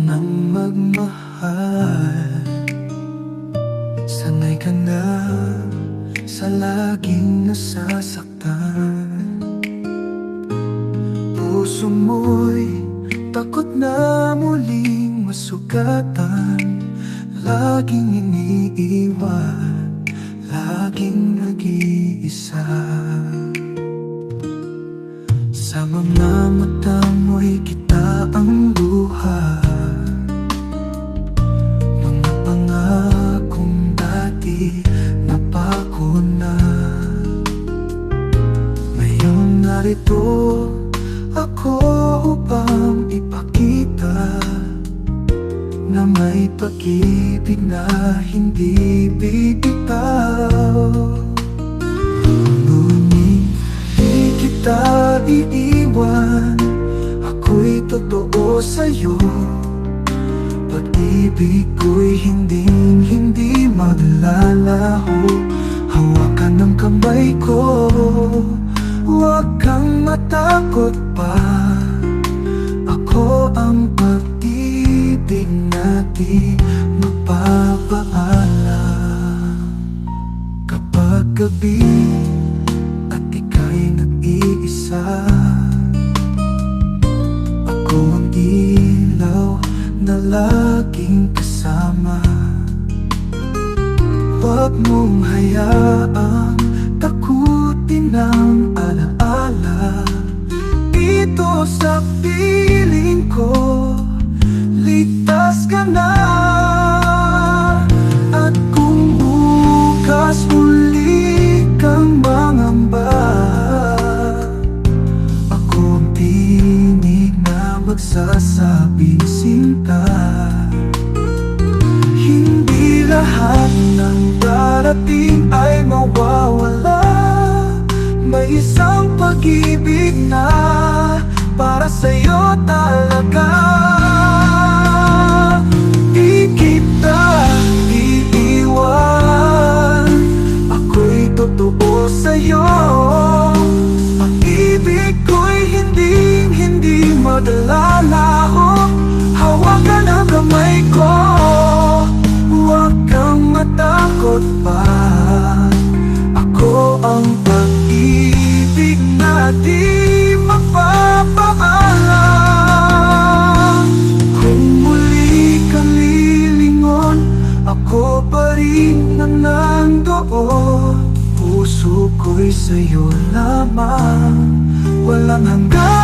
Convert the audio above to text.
ng magmahal. Sanay ka na sa laging nasasaktan. Puso mo'y takot na muling masugatan. Laging iniiwan, laging nag-iisa. Sa mga mata mo'y kita ang luha. Mga pangakong dati napako na. Ngayon narito ako upang ipakita na may pag-ibig na hindi bibitaw. Ngunit di kita iiwan, ako'y totoo sa'yo. Pag-ibig ko'y hindi maglalaho. Hawakan ng kamay ko, huwag kang matakot pa. Ako ang pag-ibig na di magpapaalam. Kapag gabi at ika'y nag-iisa, ako ang ilaw na laging kasama. Huwag mong hayaang takutin ang alaala. Dito sa piling ko, ligtas ka na. At kung bukas muli kang mangamba, ako ang tinig na magsasabing sinta. Hindi lahat ng darating ay mawawala. May isang pag-ibig na para sa'yo talaga. Di kita iiwan, ako'y totoo sa'yo. Pag-ibig ko'y hindi maglalaho. Hawakan ang kamay ko, huwag kang matakot pa. Ako ang pag-ibig na di magpapaalam. Kung muli kang lilingon, ako pa rin na nandoon. Puso ko'y sa'yo lamang, walang hanggan.